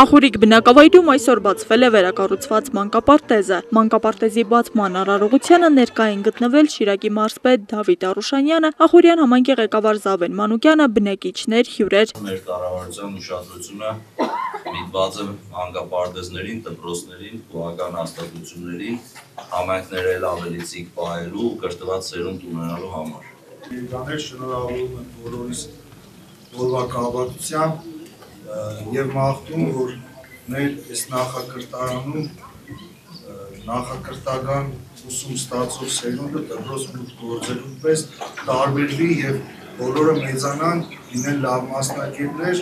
Ախուրիկ բնակավայրում այսօր բացվել է վերակառուցված մանկապարտեզը։ Մանկապարտեզի բացման արարողությանը ներկա են գտնվել Շիրակի մարզպետ Դավիթ Արուշանյանը, Ախուրյան համայնքի ղեկավար Զավեն Մանուկյանը, բնակիչներ, հյուրեր։ Մեր կառավարության ուշադրությունը միտված է մանկապարտեզներին, դպրոցներին, քույրական հաստատություններին, համայնքները ավելի ծիկ պահելու ու կրթված սերունդ ունենալու համար։ Շնորհավորում եմ բոլորիս օրվա կապակցությամբ եւ մաղթում, որ մեր այս նախակրթարանում նախակրթական ուսում ստացող սերունդը դպրոց մուտք գործելու պես տարբերվի եւ բոլորը մեծանան, լինեն լավ մասնակիցներ։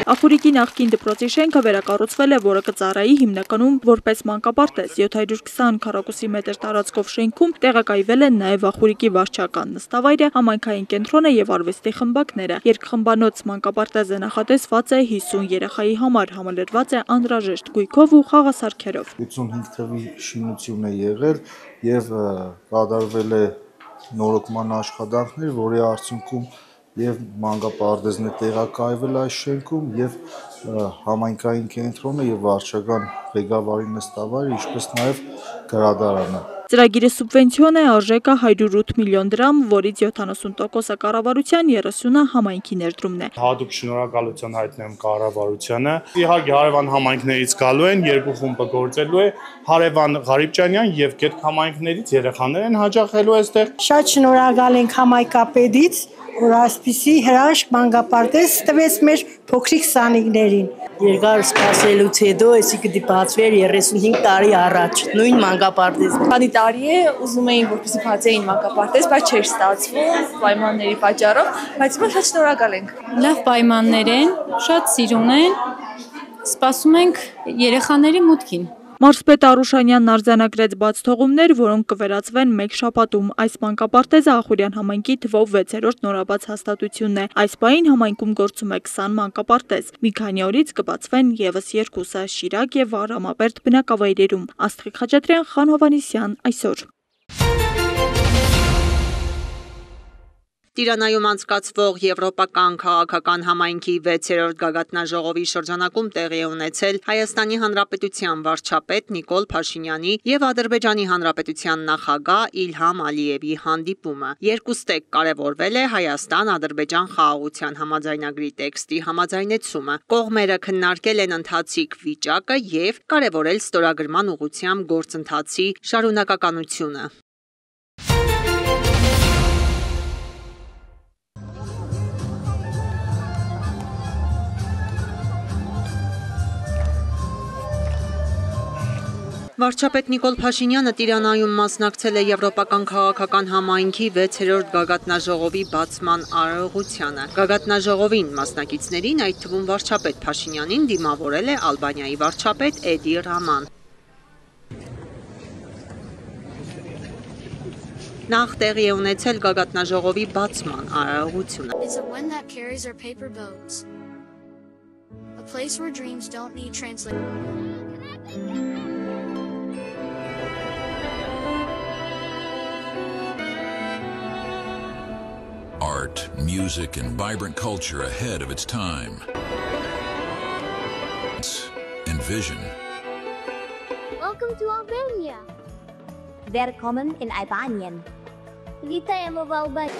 Ախուրիկի նախկին դպրոցի շենքը վերակառուցվել է, որը կծառայի հիմնականում որպես մանկապարտեզ։ 720 քառակուսի մետր տարածքով շենքում տեղակայվել են նաև Ախուրիկի վարչական նստավայրը, համայնքային կենտրոնը եւ արվեստի խմբակները։ Երկխմբանոց մանկապարտեզը նախատեսված է 50 երեխայի համար, համալրված է անհրաժեշտ գույքով ու խաղասարքերով։ 85 թվի շինություն է եղել եւ կատարվել է նորոգման աշխատանքներ, որի արդյունքում եւ մանկապարտեզն է տեղակայվել այս շենքում եւ համայնքային կենտրոնը եւ վարչական ղեկավարի նստավայրը, ինչպես նաեւ գրադարանը։ Ծրագիրը սուբվենցիոն է, արժեքը 108 միլիոն դրամ, որից 70%-ը կառավարության, 30%-ը համայնքի ներդրումն է։ Հատուկ շնորհակալություն հայտնեմ կառավարությանը։ Իհարկե հարևան համայնքներից գալու են, երկու խումբը գործելու է, հարևան Ղարիբճանյան եւ Գետք համայնքներից երեխաներ են հաճախելու այստեղ։ Շատ շնորհակալ ենք համայնքապետից, որ այսպիսի հրաշք մանկապարտեզ տվեց մեր փոքրիկ սանիկներին։ Երկար սպասելուց հետո էսի կդի բացվեր 35 տարի առաջ, նույն մանկապարտեզ։ Քանի տարի է ուզում էին, որպեսզի բացեին մանկապարտեզ, բայց չէր ստացվում պայմանների պատճառով, բայց հիմա շատ շնորհակալ ենք։ Լավ պայմաններ են, շատ սիրուն են, սպասում ենք երեխաների մուտքին։ Մարզպետ Արուշանյանն արձանագրեց բաց թողումներ, որոնք կվերածվեն մեկ շաբաթում։ Այս մանկապարտեզը Ախուրյան համայնքի թվով 6-րդ նորաբաց հաստատությունն է։ Այս պահին համայնքում գործում է 20 մանկապարտեզ։ Մի քանի օրից կբացվեն եւս 2-ը Շիրակ եւ Արամապերտ բնակավայրերում։ Աստղիկ Խաչատրյան, Խան Հովհաննիսյան, այսօր։ Տիրանայում անցկացվող Եվրոպական քաղաքական համայնքի 6-րդ գագաթնաժողովի շրջանակում տեղի է ունեցել Հայաստանի Հանրապետության վարչապետ Նիկոլ Փաշինյանի եւ Ադրբեջանի Հանրապետության նախագահ Իլհամ Ալիևի հանդիպումը։ Երկուստեք կարևորվել է Հայաստան-Ադրբեջան խաղաղության համաձայնագրի տեքստի համաձայնեցումը։ Կողմերը քննարկել են ընթացիկ վիճակը եւ կարևորել ստորագրման ուղղությամբ գործընթացի շարունակականությունը։ Վարչապետ Նիկոլ Փաշինյանը Տիրանայում մասնակցել է Եվրոպական քաղաքական համայնքի 6-րդ գագաթնաժողովի բացման արարողությանը։ Գագաթնաժողովին մասնակիցներին, այդ թվում վարչապետ Փաշինյանին, դիմավորել է Ալբանիայի վարչապետ Էդի Ռաման։ Նախ տեղի է ունեցել գագաթնաժողովի բացման արարողությունը։ Art, music, and vibrant culture ahead of its time. And vision. Welcome to Albania. Willkommen in Albanien. Вітаємо в Албанії.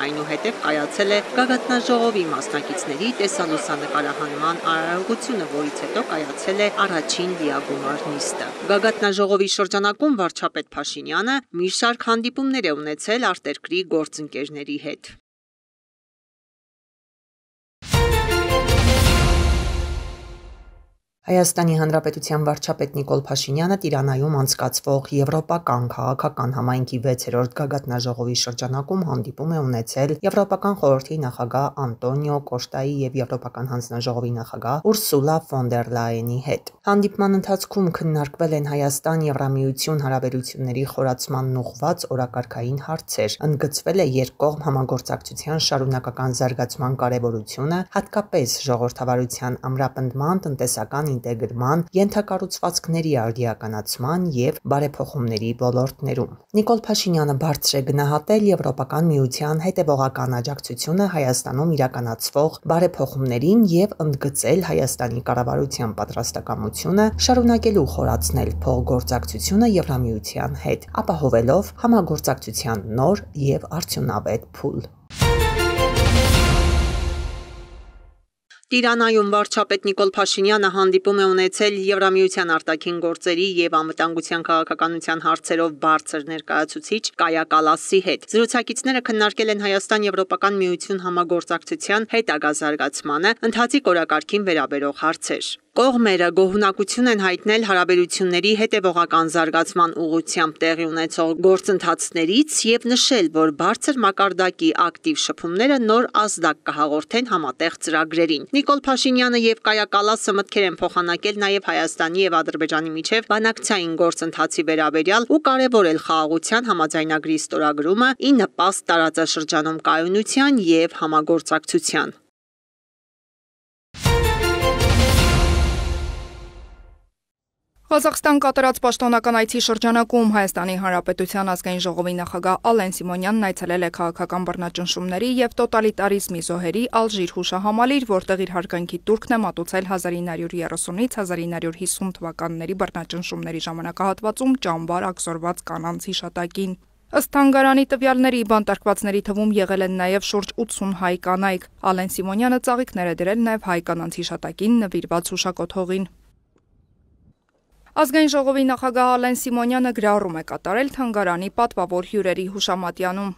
Այնուհետև կայացել է գագաթնաժողովի մասնակիցների տեսալուսանկարահանման արարողությունը, որից հետո կայացել է առաջին լիագումար նիստը։ Գագաթնաժողովի շրջանակում վարչապետ Փաշինյանը մի շարք հանդիպումներ է ունեցել արտերկրի գործընկերների հետ։ Հայաստանի Հանրապետության վարչապետ Նիկոլ Փաշինյանը Տիրանայում անցկացվող Եվրոպական քաղաքական համայնքի 6-րդ գագաթնաժողովի շրջանակում հանդիպում է ունեցել Եվրոպական խորհրդի նախագահ Անտոնիո Կոշտայի եւ Եվրոպական հանձնաժողովի նախագահ Ուրսուլա ֆոն դեր Լայենի հետ։ Հանդիպման ընթացքում քննարկվել են Հայաստան-Եվրամիություն հարաբերությունների խորացմանն ուղղված օրակարգային հարցեր, ընդգծվել է երկկողմ համագործակցության շարունակական զարգացման կարևորությունը, հատկապես ժողովրդավարության ամրապնդման, տնտեսական ինտեգրման, ենթակառուցվածքների արդիականացման և բարեփոխումների ոլորտներում։ Նիկոլ Փաշինյանը բարձր է գնահատել Եվրոպական միության հետևողական աջակցությունը Հայաստանում իրականացվող բարեփոխումներին և ընդգծել Հայաստանի կառավարության պատրաստակամությունը շարունակելու խորացնել փոխգործակցությունը Եվրամիության հետ, ապահովելով համագործակցության նոր և արդյունավետ փուլ։ Տիրանայում վարչապետ Նիկոլ Փաշինյանը հանդիպում է ունեցել Եվրամիության արտաքին գործերի և անվտանգության քաղաքականության հարցերով բարձր ներկայացուցիչ Կայա Կալասի հետ։ Զրուցակիցները քննարկել են Հայաստան-Եվրոպական միություն համագործակցության հետագա զարգացմանը, ընթացիկ օրակարգին վերաբերող հարցեր։ Կողմերը գոհունակություն են հայտնել հարաբերությունների հետևողական զարգացման ուղղությամբ տեղի ունեցող գործընթացներից և նշել, որ բարձր մակարդակի ակտիվ շփումները նոր ազդակ կհաղորդեն համատեղ ծրագրերին։ Նիկոլ Փաշինյանը և Կայա Կալասը մտքեր են փոխանակել նաև Հայաստանի և Ադրբեջանի միջև բանակցային գործընթացի վերաբերյալ ու կարևորել խաղաղության համաձայնագրի ստորագրումը ի նպաստ տարածաշրջանում կայունության և համագործակցության։ Ղազախստան կատարած պաշտոնական այցի շրջանակում Հայաստանի Հանրապետության ազգային ժողովի նախագահ Ալեն Սիմոնյանն այցելել է քաղաքական բռնաճնշումների և տոտալիտարիզմի զոհերի Ալժիր հուշահամալիր, որտեղ իր հարգանքի տուրքն է մատուցել 1930-ից 1950 թվականների բռնաճնշումների ժամանակահատվածում ճամբար ակզորված կանանց հիշատակին։ Ըստ թանգարանի տվյալների, բանտարկվածների թվում եղել են նաև շուրջ 80 հայ կանայք։ Ալեն Սիմոնյանը ծաղիկներ է դրել նաև հայ կանանց հիշատակին նվիրված հուշակոթ հողին։ Ազգային ժողովի նախագահ Ալեն Սիմոնյանը գրառում է կատարել թանգարանի պատվավոր հյուրերի հուշամատյանում։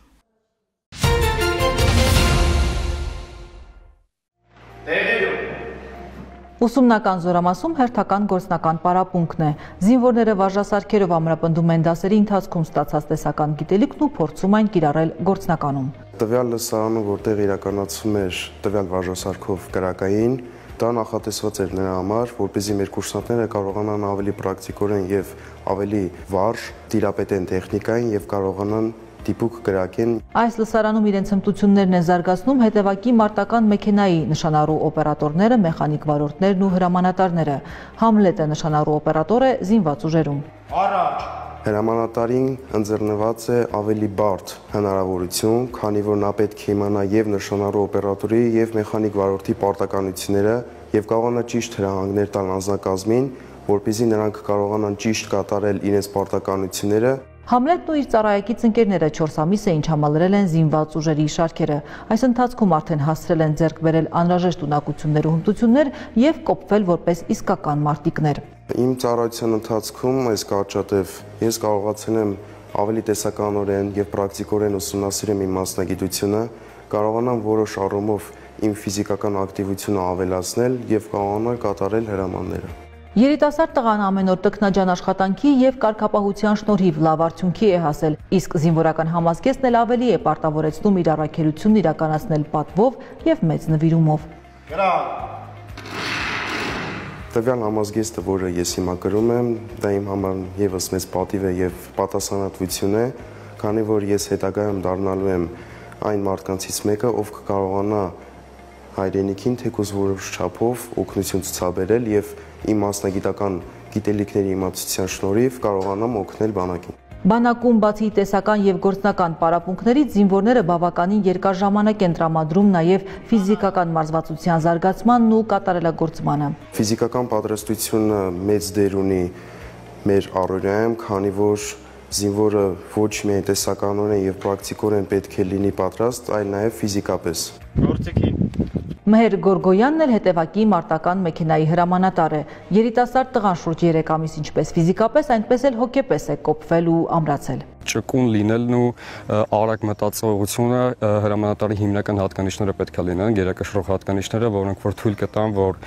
Ուսումնական զորամասում հերթական գործնական պարապմունքն է։ Զինվորները վարժասարքերով ամրապնդում են դասերի ընթացքում ստացած տեսական գիտելիքն ու փորձում այն կիրառել գործնականում։ Տվյալ լսարանը, որտեղ իրականացվում էր տվյալ վարժասարքով կրակային, դա նախատեսված էր նրա համար, որպեսզի մեր կուրսանտները կարողանան ավելի պրակտիկորեն եւ ավելի վարժ տիրապետեն տեխնիկային եւ կարողանան դիպուկ կրակեն։ Այս լսարանում իրենց հմտություններն են զարգացնում հետևակի մարտական մեքենայի նշանառու օպերատորները, մեխանիկ վարորդներն ու հրամանատարները։ Համլետը նշանառու օպերատոր է զինված ուժերում։ Առաջ Հրամանատարին ընձեռնված է ավելի բարդ հնարավորություն, քանի որ նա պետք է իմանա եւ նշանառու օպերատորի եւ մեխանիկ վարորդի պարտականությունները եւ կարողանա ճիշտ հրահանգներ տալ անձնակազմին, որպեսզի նրանք կարողանան ճիշտ կատարել իրենց պարտականությունները։ Համլետն ու իր ծառայակից ընկերները 4 ամիս է ինչ համալրել են զինված ուժերի շարքերը։ Այս ընթացքում արդեն հասցրել են ձեռք բերել անհրաժեշտ ունակություններ ու հմտություններ եւ կոփվել որպես իսկական մարտիկներ։ Իմ ծառայության ընթացքում այս կարճատև ես կարողացել եմ ավելի տեսականորեն եւ պրակտիկորեն ուսումնասիրել իմ մասնագիտությունը, կարողանամ որոշ առումով իմ ֆիզիկական ակտիվությունը ավելացնել եւ կարողանալ կատարել հրամանները։ Երիտասարդ տղան ամեն օր տքնաջան աշխատանքի եւ կարգապահության շնորհիվ լավ արդյունքի է հասել, իսկ զինվորական համազգեստն էլ ավելի է պարտավորեցնում իր առաքելությունն իրականացնել պատվով եւ մեծ նվիրումով։ Տվյալ համազգեստը, որը ես հիմա կրում եմ, դա իմ համար եւս մեծ պատիվ է եւ պատասխանատվություն է, քանի որ ես հետագայում դառնալու եմ այն մարդկանցից մեկը, ով կկարողանա հայրենիքին թեկուզ որոշ չափով օգնություն ցուցաբերել եւ իմ մասնագիտական գիտելիքների իմացության շնորհիվ կարողանամ օգնել բանակին։ Բանակում բացի տեսական եւ գործնական պարապմունքներից զինվորները բավականին երկար ժամանակ են տրամադրում նաեւ ֆիզիկական մարզվածության զարգացմանն ու կատարելագործմանը։ Ֆիզիկական պատրաստությունը մեծ դեր ունի մեր առօրյայում, քանի որ զինվորը ոչ միայն տեսականորեն եւ պրակտիկորեն պետք է լինի պատրաստ, այլ նաեւ ֆիզիկապես։ Մհեր Գորգոյանն էլ հետևակի մարտական մեքենայի հրամանատար է։ Երիտասարդ տղան շուրջ 3 ամիս ինչպես ֆիզիկապես, այնպես էլ հոգեպես է կոփվել ու ամրացել։ Ճկուն լինելն ու արագ մտածողությունը հրամանատարի հիմնական հատկանիշները պետք է լինեն, գերակշռող հատկանիշները, որոնք որ թույլ կտան, որ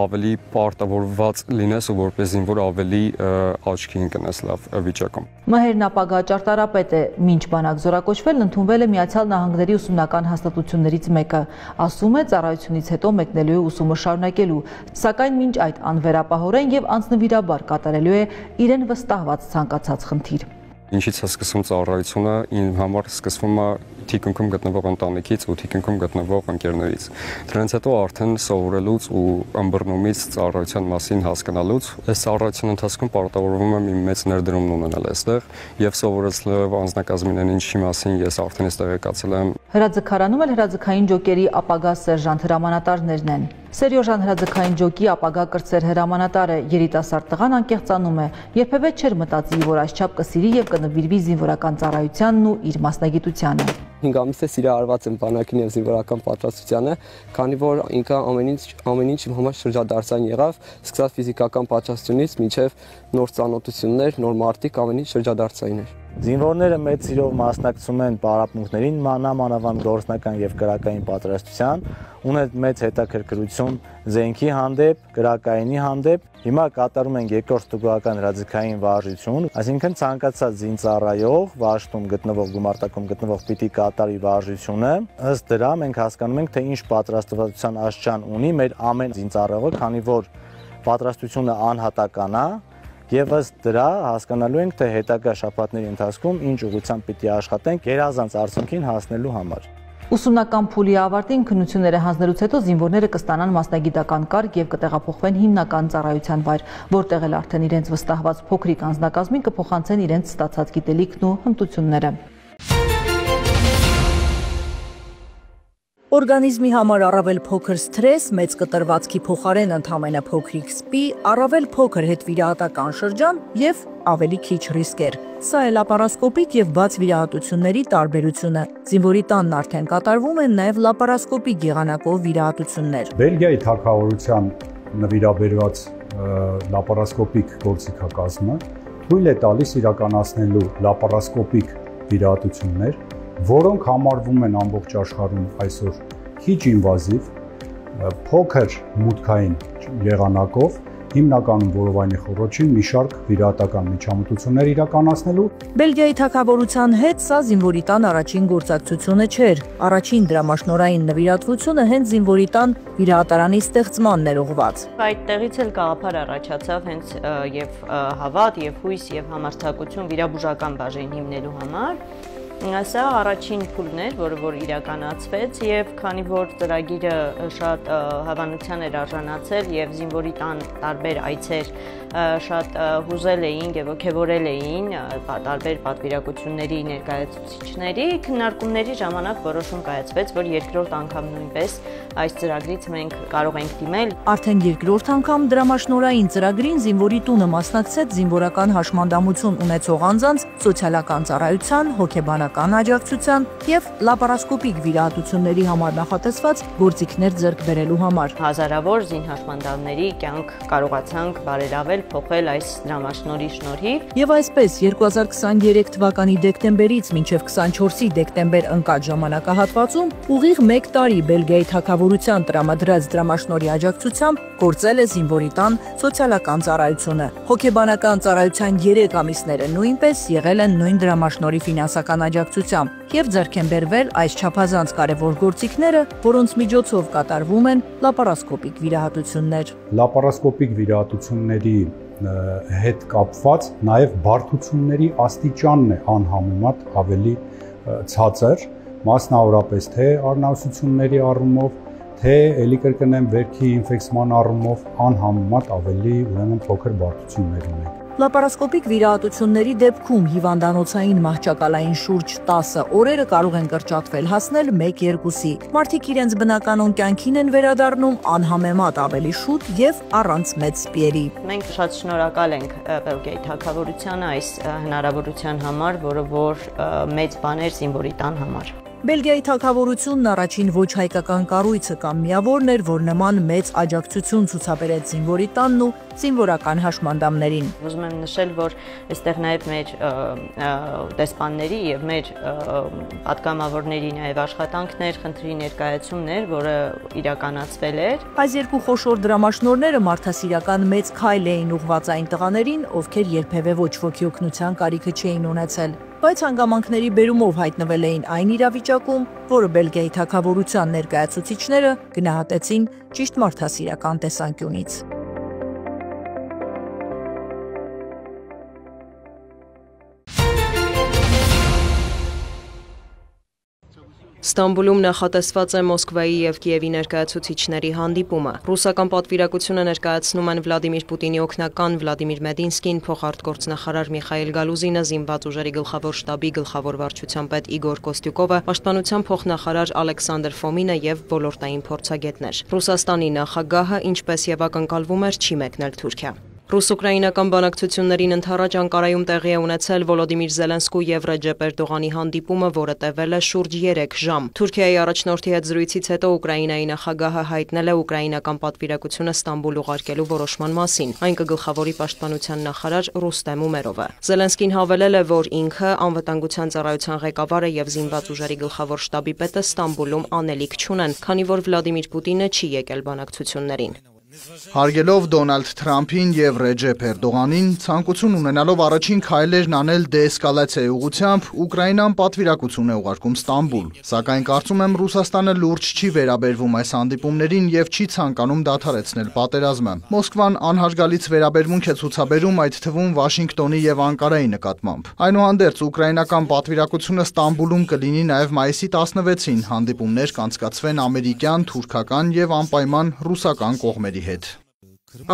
ավելի պարտավորված լինես ու որպես զինվոր ավելի աչքի ընկնես լավ վիճակում։ Մհերն ապագա ճարտարապետ է, մինչ բանակ զորակոչվելն ընդունվել է Միացյալ Նահանգների ուսումնական հաստատություններից մեկը։ Ասում է, ծառայությունից հետո մեկնելու է ուսումը շարունակելու, սակայն մինչ այդ անվերապահորեն եւ անձնվիրաբար կատարելու է իրեն վստահված ցանկացած խնդիր։ Ինչից է սկսվում ծառայությունը, իմ համար սկսվում է թիկունքում գտնվող ընտանիքից ու թիկունքում գտնվող ընկերներից։ Դրանից հետո արդեն սովորելուց ու ըմբռնումից ծառայության մասին հասկանալուց, այս ծառայության ընթացքում պարտավորվում եմ իմ մեծ ներդրումն ունենալ այստեղ եւ սովորեցնելով անձնակազմին ինչի մասին ես արդեն այստեղ եկացել եմ։ Հրաձգարանում էլ հրաձգային ջոկերի ապագա սերժանտ հրամանատարներն են։ Սերյոժան հրաձգային ջոկի ապագա կրտսեր հրամանատարը երիտասարդ տղան անկեղծանում է, երբևէ չէր մտածի, որ այսչափ կսիրի եւ կնվիրվի զինվորական ծառայությանն ու իր մասնագիտությանը։ 5 ամիս է սիրահարված եմ բանակին եւ զինվորական պատրաստությանը, քանի որ ինքը ամեն ինչ իմ համար շրջադարձային եղավ, սկսած ֆիզիկական պատրաստությունից մինչեւ նոր ծանոթություններ, նոր մարտիկ, ամեն ինչ շրջադարձային էր։ Զինվորները մեծ սիրով մասնակցում են պարապմունքներին, մանավանդ գործնական եւ կրակային պատրաստության, ունեն մեծ հետաքրքրություն զենքի հանդեպ, կրակայինի հանդեպ։ Հիմա կատարում ենք երկրորդ ստուգողական հրաձգային վարժություն, այսինքն ցանկացած զինծառայող վարժտում գտնվող գումարտակում գտնվող պիտի կատարի վարժությունը։ Ըստ դրա մենք հասկանում ենք, թե ինչ պատրաստվածության աշխան ունի մեր ամեն զինծառայողը, քանի որ պատրաստությունը անհատական է։ Եվ ըստ դրա հասկանալու ենք, թե հետագա շաբաթների ընթացքում ինչ ուղղությամբ պիտի աշխատենք գերազանց արդյունքին հասնելու համար։ Ուսումնական փուլի ավարտին քննությունները հանձնելուց հետո զինվորները կստանան մասնագիտական կարգ եւ կտեղափոխվեն հիմնական ծառայության վայր, որտեղ էլ արդեն իրենց վստահված փոքրիկ անձնակազմին կփոխանցեն իրենց ստացած գիտելիքն ու հմտությունները։ Օրգանիզմի համար առավել փոքր սթրես, մեծ կտրվածքի փոխարեն ընդամենը փոքրիկ սպի, առավել փոքր հետվիրահատական շրջան եւ ավելի քիչ ռիսկեր։ Սա է լապարասկոպիկ եւ բաց վիրահատությունների տարբերությունը։ Զինվորի տանն արդեն կատարվում են նաեւ լապարասկոպիկ եղանակով վիրահատություններ։ Բելգիայի թագավորության նվիրաբերված լապարասկոպիկ գործիքակազմը թույլ է տալիս իրականացնելու լապարասկոպիկ վիրահատություններ, որոնք համարվում են ամբողջ աշխարհում այսօր քիչ ինվազիվ, փոքր մուտքային եղանակով, հիմնականում որովայնի խոռոչին մի շարք վիրահատական միջամտություններ իրականացնելու։ Բելգիայի թագավորության հետ սա զինվորի տան առաջին գործակցությունը չէր։ Առաջին դրամաշնորհային նվիրատվությունը հենց զինվորի տան վիրահատարանի ստեղծմանն էր ուղղված։ Այդտեղից էլ գաղափար առաջացավ հենց եւ հավատ, եւ հույս, եւ համարձակություն վիրաբուժական բաժին հիմնելու համար։ Սա առաջին փուլն էր, որը որ իրականացվեց եւ քանի որ ծրագիրը շատ հավանության էր արժանացել եւ զինվորի տան տարբեր այցեր շատ հուզել էին եւ ոգևորել էին տարբեր պատվիրակությունների ներկայացուցիչների, քննարկումների ժամանակ որոշում կայացվեց, որ երկրորդ անգամ նույնպես այս ծրագրից մենք կարող ենք դիմել։ Արդեն երկրորդ անգամ դրամաշնորհային ծրագրին զինվորի տունը մասնակցեց զինվորական հաշմանդամություն ունեցող անձանց սոցիալական ծառայության, հոգեբանական աջակցության եւ լապարասկոպիկ վիրահատությունների համար նախատեսված գործիքներ ձեռք բերելու համար։ Հազարավոր զինհաշմանդամների կյանք կարողացանք բարելավել, փոխել այս դրամաշնորհի շնորհիվ։ Եվ այսպես 2023 թվականի դեկտեմբերից մինչև 24-ի դեկտեմբեր ընկած ժամանակահատվածում ուղիղ 1 տարի Բելգիայի թագավորության տրամադրած դրամաշնորհի աջակցությամբ գործել է զինվորի տան սոցիալական ծառայությունը։ Հոգեբանական ծառայության 3 ամիսները նույնպես եղել են նույն դրամաշնորհի ֆինանսական աջակցությամբ եւ ձեռք են բերվել այս չափազանց կարևոր գործիքները, որոնց միջոցով կատարվում են լապարասկոպիկ վիրահատություններ։ Լապարասկոպիկ վիրահատությունների հետ կապված նաև բարդությունների աստիճանն է անհամեմատ ավելի ցածր, մասնավորապես թե արնասությունների առումով, թե էլի կրկնեմ վերքի ինֆեկցիան առումով անհամեմատ ավելի ուրեմն փոքր բարդություններ ունեն։ Լապարասկոպիկ վիրահատությունների դեպքում հիվանդանոցային մահճակալային շուրջ 10 օրերը կարող են կրճատվել հասնել 1-2-ի։ Մարդիկ իրենց բնականon կյանքին են վերադառնում անհամեմատ ավելի շուտ եւ առանց մեծ սպիերի։ Մենք շատ շնորհակալ ենք Բելգիայի թագավորությանը այս հնարավորության համար, որը որ մեծ բան էր զինվորի տան համար։ Բելգիայի թագավորությունն առաջին ոչ հայկական կառույցը կամ միավորն էր, որ նման մեծ աջակցություն ցուցաբերեց զինվորի տանն ու զինվորական հաշմանդամներին։ Ուզում եմ նշել, որ այստեղ նաև մեր դեսպանների եւ մեր պատգամավորների նաև աշխատանքներ, խնդրի ներկայացումներ, որը իրականացվել էր։ Այս երկու խոշոր դրամաշնորհները մարդասիրական մեծ քայլ էին ուղղված այն տղաներին, ովքեր երբևէ ոչ ոքի օգնության կարիքը չէին ունեցել, բայց հանգամանքների բերումով հայտնվել էին այն իրավիճակում, որը Բելգիայի թագավորության ներկայացուցիչները գնահատեցին ճիշտ մարդասիրական տեսանկյունից։ Ստամբուլում նախատեսված է Մոսկվայի եւ Կիևի ներկայացուցիչների հանդիպումը։ Ռուսական պատվիրակությունը ներկայացնում են Վլադիմիր Պուտինի օգնական Վլադիմիր Մեդինսկին, փոխարտգործնախարար Միխայել Գալուզինը, զինված ուժերի գլխավոր շտաբի գլխավոր վարչության պետ Իգոր Կոստյուկովը, պաշտպանության փոխնախարար Ալեքսանդր Ֆոմինը եւ ոլորտային փորձագետներ։ Ռուսաստանի նախագահը, ինչպես եւ ակնկալվում էր, չի մեկնել Թուրքիա։ Ռուս-ուկրաինական բանակցություններին ընդառաջ Անկարայում տեղի է ունեցել Վոլոդիմիր Զելենսկու եւ Ռեջեփ Էրդողանի հանդիպումը, որը տևել է շուրջ 3 ժամ։ Թուրքիայի առաջնորդի հետ զրույցից հետո Ուկրաինայի նախագահը հայտնել է ուկրաինական պատվիրակությունը Ստամբուլ ուղարկելու որոշման մասին։ Այն կգլխավորի պաշտպանության նախարար Ռուստեմ Ումերովը։ Զելենսկին հավելել է, որ ինքը անվտանգության ծառայության ղեկավարը եւ զինված ուժերի գլխավոր շտաբի պետը Ստամբուլում անելիք չունեն, քանի որ Վլադիմիր Պուտինը չի եկել բանակցություններին։ Հարգելով Դոնալդ Թրամփին եւ Ռեջեփ Էրդողանին, ցանկություն ունենալով առաջին քայլերն անել դեէսկալացիայի ուղղությամբ, Ուկրաինան պատվիրակություն է ուղարկում Ստամբուլ։ Սակայն կարծում եմ Ռուսաստանը լուրջ չի վերաբերվում այս հանդիպումներին եւ չի ցանկանում դադարեցնել պատերազմը։ Մոսկվան անհարգալից վերաբերմունք է ցուցաբերում, այդ թվում Վաշինգտոնի եւ Անկարայի նկատմամբ։ Այնուհանդերձ ուկրաինական պատվիրակությունը Ստամբուլում կլինի նաեւ մայիսի 16-ին, հանդիպումներ կանցկացվեն ամերիկյան, թուրքական եւ անպայման ռուսական կողմերի հետ։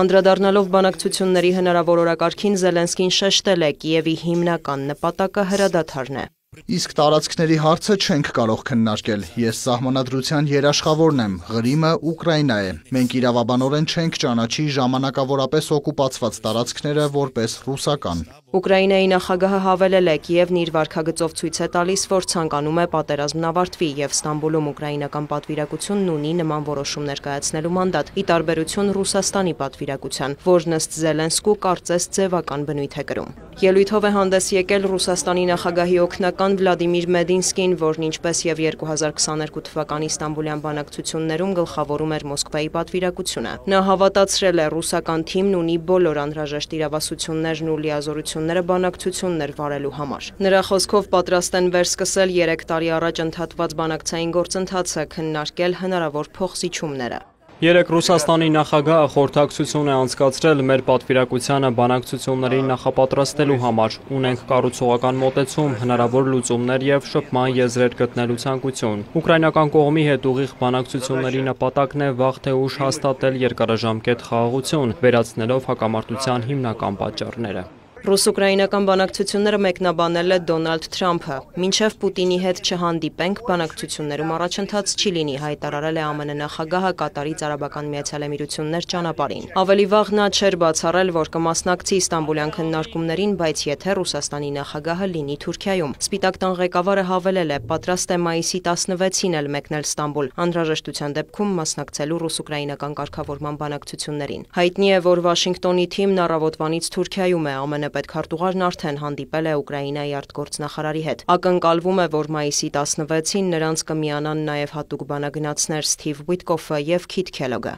Անդրադառնալով բանակցությունների հնարավոր օրակարգին, Զելենսկին շեշտել է Կիևի հիմնական նպատակը հրադադարն է։ Իսկ տարածքների հարցը չենք կարող քննարկել։ Ես սահմանադրության երաշխավորն եմ, Ղրիմը Ուկրաինա է։ Մենք իրավաբանորեն չենք ճանաչի ժամանակավորապես օկուպացված տարածքները որպես ռուսական։ Ուկրաինայի նախագահը հավելել է, Կիևն իր վարքագծով ցույց է տալիս, որ ցանկանում է պատերազմն ավարտվի եւ Ստամբուլում ուկրաինական պատվիրակությունն ունի նման որոշում ներկայացնելու մանդատ, ի տարբերություն Ռուսաստանի պատվիրակության, որն ըստ Զելենսկու կարծես ձևական բնույթ է կրում։ Ելույթով է հանդես եկել Ռուսաստանի նախագահի օգնական Վլադիմիր Մեդինսկին, որն ինչպես եւ 2022 թվականի Ստամբուլյան բանակցություններում գլխավորում էր Մոսկվայի պատվիրակությունը։ Նա հավատացրել է, ռուսական թիմն ունի բոլոր անհրաժեշտ իրավասություններն ու լիազորությունները բանակցություններ վարելու համար։ Նրա խոսքով պատրաստ են վերսկսել 3 տարի առաջ ընդհատված բանակցային գործընթացը, քննարկել հնարավոր փոխզիջումները։ Երեք Ռուսաստանի նախագահը խորհրդակցություն է անցկացրել մեր պատվիրակությանը բանակցություններին նախապատրաստելու համար։ Ունենք կառուցողական մոտեցում, հնարավոր լուծումներ եւ շփման եզրեր գտնելու ցանկություն։ Ուկրաինական կողմի հետ ուղիղ բանակցությունների նպատակն է վաղ թե ուշ հաստատել երկարաժամկետ խաղաղություն, վերացնելով հակամարտության հիմնական պատճառները։ Ռուս-ուկրաինական բանակցությունները մեկնաբանել է Դոնալդ Թրամփը։ Մինչև Պուտինի հետ չհանդիպենք, բանակցություններում առաջընթաց չի լինի, հայտարարել է ԱՄՆ նախագահը Կատարից Արաբական Միացյալ Էմիրություններ ճանապարհին։ Ավելի վաղ նա չէր բացառել, որ կմասնակցի Ստամբուլյան քննարկումներին, բայց եթե Ռուսաստանի նախագահը լինի Թուրքիայում։ Սպիտակ տան ղեկավարը հավելել է, պատրաստ է մայիսի 16-ին էլ մեկնել Ստամբուլ, անհրաժեշտության դեպքում մասնակցելու ռուս-ուկրաինական կարգավորման բանակցություններին։ Հայտնի է, որ Վաշինգտոնի թիմն առավոտվանից Թուրքիայում է, ԱՄՆ պետքարտուղարն արդեն հանդիպել է Ուկրաինայի արտգործնախարարի հետ։ Ակնկալվում է, որ մայիսի 16-ին նրանց կմիանան նաև հատուկ բանագնացներ Սթիվ Ուիտկոֆը եւ Քիթ Քելոգը։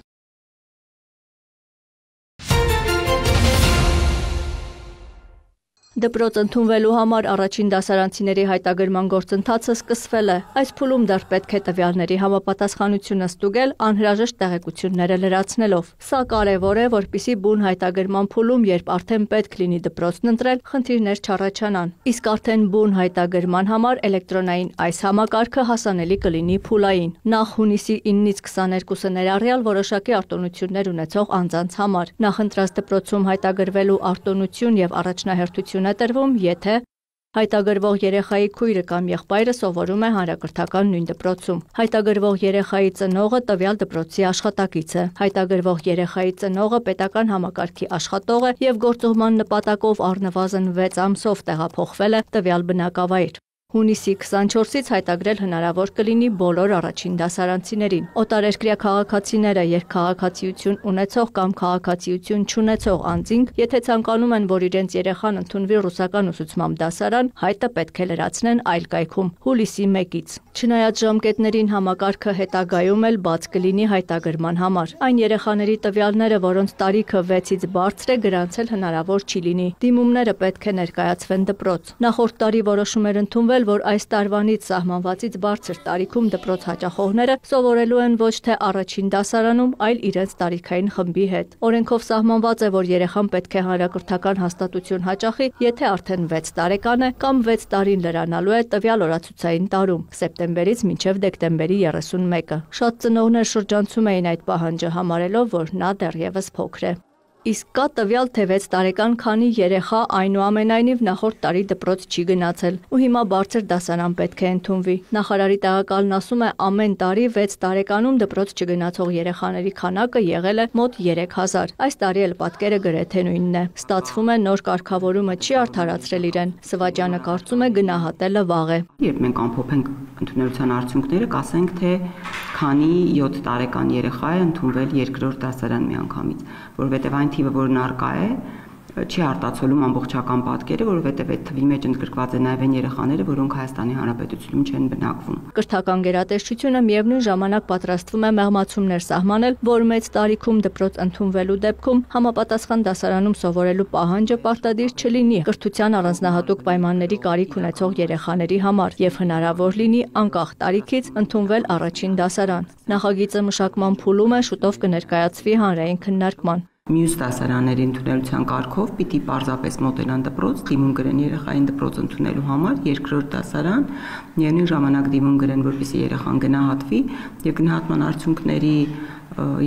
Դպրոց ընդունվելու համար առաջին դասարանցիների հայտագրման գործընթացը սկսվել է։ Այս փուլում դեռ պետք է տվյալների համապատասխանությունը ստուգել, անհրաժեշտ տեղեկությունները լրացնելով։ Սա կարևոր է, որպեսզի բուն հայտագրման փուլում, երբ արդեն պետք լինի դպրոցն ընտրել, խնդիրներ չառաջանան։ Իսկ արդեն բուն հայտագրման համար էլեկտրոնային այս համակարգը հասանելի կլինի փուլային։ Նախ հունիսի 9-ից 22-ը ներառյալ որոշակի արտոնություններ ունեցող անձանց համար։ Նախընտրած դպրոցում հայտագրվելու արտոնություն եւ առաջնահերթություն է տրվում, եթե հայտագրվող երեխայի քույրը կամ եղբայրը սովորում է հանրակրթական նույն դպրոցում։ Հայտագրվող երեխայի ծնողը տվյալ դպրոցի աշխատակից է։ Հայտագրվող երեխայի ծնողը պետական համակարգի աշխատող է եւ գործողման նպատակով առնվազն 6 ամսով տեղափոխվել է տվյալ բնակավայր։ Հունիսի 24-ից հայտագրել հնարավոր կլինի բոլոր առաջին դասարանցիներին։ Օտարերկրյա քաղաքացիները, երկքաղաքացիություն ունեցող կամ քաղաքացիություն չունեցող անձինք, եթե ցանկանում են, որ իրենց երեխան ընդունվի ռուսական ուսուցմամբ դասարան, հայտը պետք է լրացնեն այլ կայքում հուլիսի 1-ից։ Չնայած ժամկետներին, համակարգը հետագայում էլ բաց կլինի հայտագրման համար։ Այն երեխաների տվյալները, որոնց տարիքը 6-ից բարձր է, գրանցել հնարավոր չի լինի։ Դիմումները պետք է ներկայացվեն դպրոց։ Նախորդ տարի որոշում էր ընդունվել, նշել, որ այս տարվանից սահմանվածից բարձր տարիքում դպրոց հաճախողները սովորելու են ոչ թե առաջին դասարանում, այլ իրենց տարիքային խմբի հետ։ Օրենքով սահմանված է, որ երեխան պետք է հանրակրթական հաստատություն հաճախի, եթե արդեն 6 տարեկան է կամ 6 տարին լրանալու է տվյալ օրացուցային տարում՝ սեպտեմբերից մինչև դեկտեմբերի 31-ը։ Շատ ծնողներ շրջանցում էին այդ պահանջը, համարելով, որ նա դեռևս փոքր է։ Իսկ կա տվյալ, թե 6 տարեկան քանի երեխա այնուամենայնիվ նախորդ տարի դպրոց չի գնացել ու հիմա բարձր դասարան պետք է ընդունվի։ Նախարարի տեղակալն ասում է, ամեն տարի 6 տարեկանում դպրոց չգնացող երեխաների քանակը եղել է մոտ 3000։ Այս տարի էլ պատկերը գրեթե նույնն է։ Ստացվում է նոր կարգավորումը չի արդարացրել իրեն։ Սվաջյանը կարծում է գնահատելը վաղ է։ Երբ մենք ամփոփենք ընդունելության արդյունքները, կասենք, թե քանի 7 տարեկան երեխա է ընդունվել երկրորդ դասարան միանգամից, որովհետև այն թիվը, որն արկա է, չի արտացոլում ամբողջական պատկերը, որովհետև այդ թվի մեջ ընդգրկված է նաև այն երեխաները, որոնք Հայաստանի Հանրապետությունում չեն բնակվում։ Կրթական գերատեսչությունը միևնույն ժամանակ պատրաստվում է մեղմացումներ սահմանել, որ մեծ տարիքում դպրոց ընդունվելու դեպքում համապատասխան դասարանում սովորելու պահանջը պարտադիր չլինի կրթության առանձնահատուկ պայմանների կարիք ունեցող երեխաների համար եւ հնարավոր լինի անկախ տարիքից ընդունվել առաջին դասարան։ Նախագիծը մշակման փուլում է, շուտով կներկայացվի հանրային քննարկման։ Մյուս դասարանների ընդունելության կարգով պիտի պարզապես մոտենան դպրոց, դիմում գրեն երեխային դպրոց ընդունելու համար, երկրորդ դասարան, միևնույն ժամանակ դիմում գրեն, որպեսզի երեխան գնահատվի եւ գնահատման արդյունքների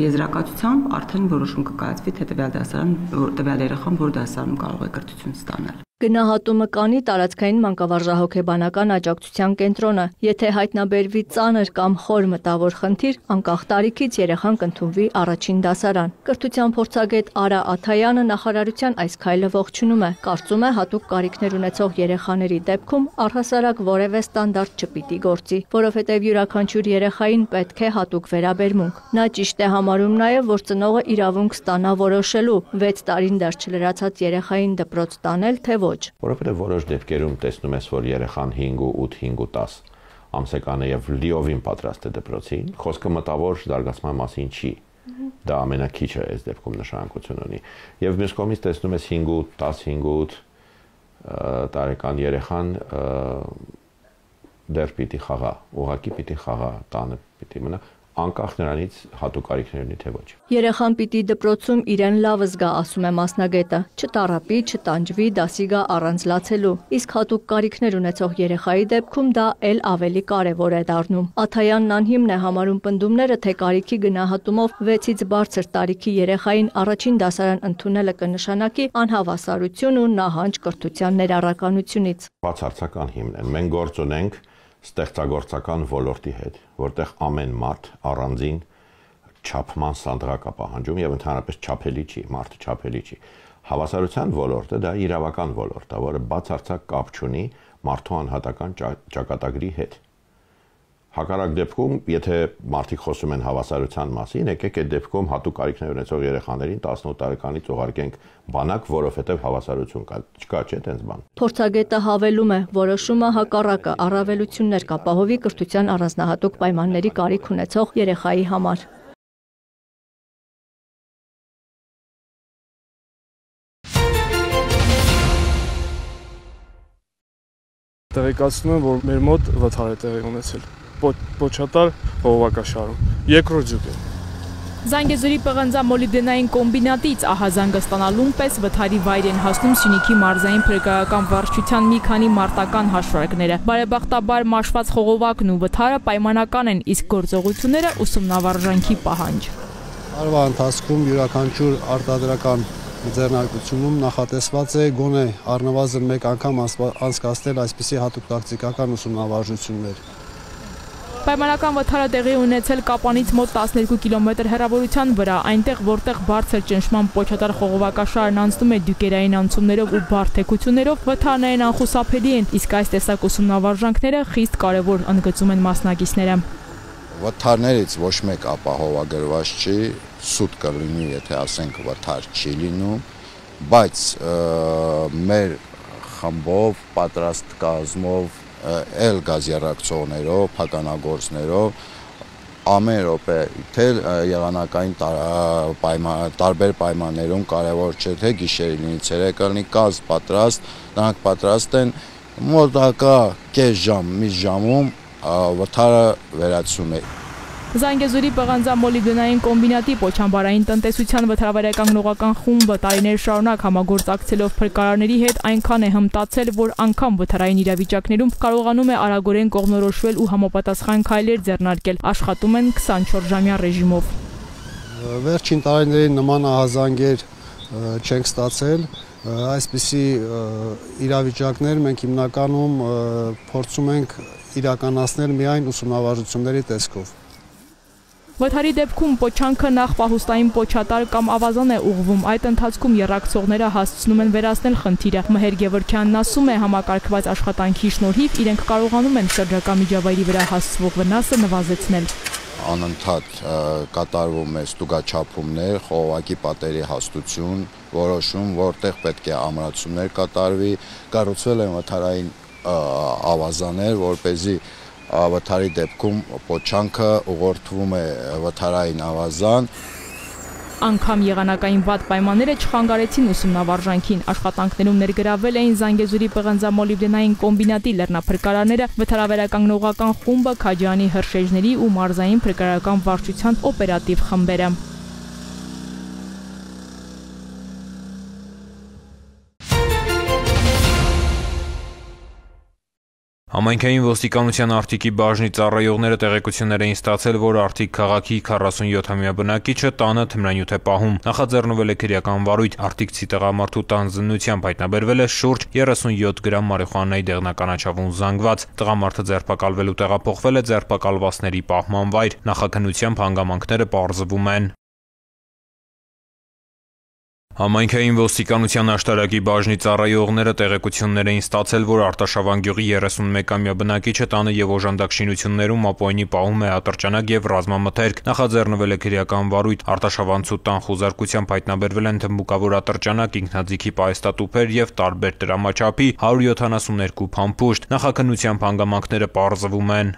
եզրակացությամբ արդեն որոշում կկայացվի, թե տվյալ երեխան որ դասարանում կարող է կրթություն ստանալ։ Գնահատումը կանի տարածքային մանկավարժահոգեբանական աջակցության կենտրոնը։ Եթե հայտնաբերվի ծանր կամ խոր մտավոր խնդիր, անկախ տարիքից երեխան կընդունվի առաջին դասարան։ Կրթության փորձագետ Արա Աթայանը նախարարության այս քայլը ողջունում է։ Կարծում է, հատուկ կարիքներ ունեցող երեխաների դեպքում առհասարակ որևէ ստանդարտ չպիտի գործի, որովհետև յուրաքանչյուր երեխային պետք է հատուկ վերաբերմունք։ Նա ճիշտ է համարում նաև, որ ծնողը իրավունք ստանա որոշելու 6 տարին դեռ չլրացած երեխային դպրոց տանել, թե ոչ։ Որովհետև որոշ դեպքերում տեսնում ես, որ երեխան 5 ու 8, 5 ու 10 ամսական է եւ լիովին պատրաստ է դպրոցին, խոսքը մտավոր զարգացման մասին չի։ Դա ամենակիչը այս դեպքում նշանակություն ունի։ Եվ մյուս կողմից տեսնում ես 5 ու 10, 5 ու 8 տարեկան երեխան դեռ պիտի խաղա, ուղղակի պիտի խաղա, տանը պիտի մնա, անկախ նրանից հատուկ կարիքներնի թե ոչ։ Երեխան պիտի դպրոցում իրեն լավ զգա, ասում է մասնագետը, չտառապի, չտանջվի, դասի գա առանց լացելու, իսկ հատուկ կարիքներ ունեցող երեխայի դեպքում դա էլ ավելի կարևոր է դառնում։ Աթայանն անհիմն է համարում պնդումները, թե կարիքի գնահատումով 6-ից բարձր տարիքի երեխային առաջին դասարան ընդունելը կնշանակի անհավասարություն ու նահանջ կրթության ներառականությունից։ Բացարձական հիմն են։ Մենք գործ ունենք ստեղծագործական ոլորտի հետ, որտեղ ամեն մարդ առանձին չափման սանդղակ է պահանջում եւ ընդհանրապես չափելի չի, մարդը չափելի չի։ Հավասարության ոլորտը դա իրավական ոլորտ է, որը բացարձակ կապ չունի մարդու անհատական ճակատագրի հետ։ Հակառակ դեպքում, եթե մարդիկ խոսում են հավասարության մասին, եկեք այդ դեպքում հատուկ կարիքներ ունեցող երեխաներին 18 տարեկանից ուղարկենք բանակ, որովհետև հավասարություն կա, չկա չէ տենց բան։ Փորձագետը հավելում է, որոշումը հակառակը առավելություններ կապահովի կրթության առանձնահատուկ պայմանների կարիք ունեցող երեխայի համար։ Տեղեկացնում եմ, որ մեր մոտ վթար է տեղի ունեցել։ Պոչատար խողովակաշարում, երկրորդ ջուկ է։ Զանգեզուրի պղնձամոլիբդենային կոմբինատից ահազանգը ստանալուն պես վթարի վայր են հասնում Սյունիքի մարզային փրկարարական վարչության մի քանի մարտական հաշվարկները։ Բարեբախտաբար մաշված խողովակն ու վթարը պայմանական են, իսկ գործողությունները ուսումնավարժանքի պահանջ։ Տարվա ընթացքում յուրաքանչյուր արտադրական ձեռնարկությունում նախատեսված է գոնե առնվազն մեկ անգամ անցկացնել այսպիսի հատուկ տակտիկական ուսումնավարժություններ։ Պայմանական վթարը տեղի ունեցել Կապանից մոտ 12 կիլոմետր հեռավորության վրա, այնտեղ որտեղ բարձր ճնշման պոչատար խողովակաշարն անցնում է դյուկերային անցումներով ու բարդ թեքություններով, վթարներն անխուսափելի են, իսկ այս տեսակ ուսումնավարժանքները խիստ կարևոր, ընդգծում են մասնակիցները։ Վթարներից ոչ մեկ ապահովագրված չի, սուտ կլինի, եթե ասենք վթար չի լինում, բայց մեր խմբով, պատրաստ կազմով, էլ գազիառակցողներով, փականագործներով ամեն րոպե թե եղանակային տարբեր պայմաններում կարևոր չէ թե գիշերը լինի ցերեկը լինի կազմ պատրաստ, նրանք պատրաստ են մոտակա կես ժամ, մի ժամում վթարը վերացում է։ Զանգեզուրի պղանձամոլիբդենային կոմբինատի պոչամբարային տնտեսության վթարավերականգնողական խումբը տարիներ շարունակ համագործակցելով փրկարարների հետ այնքան է հմտացել, որ անգամ վթարային իրավիճակներում կարողանում է արագորեն կողմնորոշվել ու համապատասխան քայլեր ձեռնարկել, աշխատում են 24-ժամյա ռեժիմով։ Վերջին տարիներին նման ահազանգեր չենք ստացել, այսպիսի իրավիճակներ մենք հիմնականում փորձում ենք իրականացնել միայն ուսումնավարժությունների տեսքով։ Վթարի դեպքում պոչանքը նախ պահուստային պոչատար կամ ավազան է ուղղվում, այդ ընթացքում եռակցողները հասցնում են վերացնել խնդիրը։ Մհեր Գևորգյանն ասում է, համակարգված աշխատանքի շնորհիվ իրենք կարողանում են շրջակա միջավայրի վրա հասցվող վնասը նվազեցնել։ Անընդհատ կատարվում է ստուգաչափումներ, խողովակի պատերի հաստություն, որոշում, որտեղ պետք է ամրացումներ կատարվի, կառուցվել են վթարային ավազաներ, որպեսզի վթարի դեպքում պոչանքը ուղղորդվում է վթարային ավազան։ Անգամ եղանակային վատ պայմանները չխանգարեցին ուսումնավարժանքին։ Աշխատանքներում ներգրավել էին Զանգեզուրի պղնձամոլիբդենային կոմբինատի լեռնափրկարաները, վթարավերականգնողական խումբը, Քաջարանի հրշեջների ու մարզային փրկարարական վարչության օպերատիվ խմբերը։ Համայնքային ոստիկանության Արտիկի բաժնի ծառայողները տեղեկություններ էին ստացել, որ Արտիկ քաղաքի 47-ամյա բնակիչը տանը թմրանյութ է պահում։ Նախաձեռնվել է քրեական վարույթ։ Արտիկցի տղամարդու տան զննությամբ հայտնաբերվել է շուրջ 37 գրամ մարիխուանայի դեղնականաչավուն զանգված։ Տղամարդը ձերբակալվել ու տեղափոխվել է ձերբակալվածների պահման վայր։ Նախաքննությամբ հանգամանքները պարզվում են։ Համայնքային ոստիկանության աշտարակի բաժնի ծառայողները տեղեկություններ էին ստացել, որ Արտաշավան գյուղի 31-ամյա բնակիչը տանը եւ օժանդակ շինություններում ապօրինի պահում է ատրճանակ եւ ռազմամթերք։ Նախաձեռնվել է քրեական վարույթ։ Արտաշավանցու տան խուզարկությամբ հայտնաբերվել են թմբուկավոր ատրճանակ, ինքնաձիգի պահեստատուփեր եւ տարբեր տրամաչափի 172 փամփուշտ։ Նախաքննությամբ հանգամանքները պարզվում են։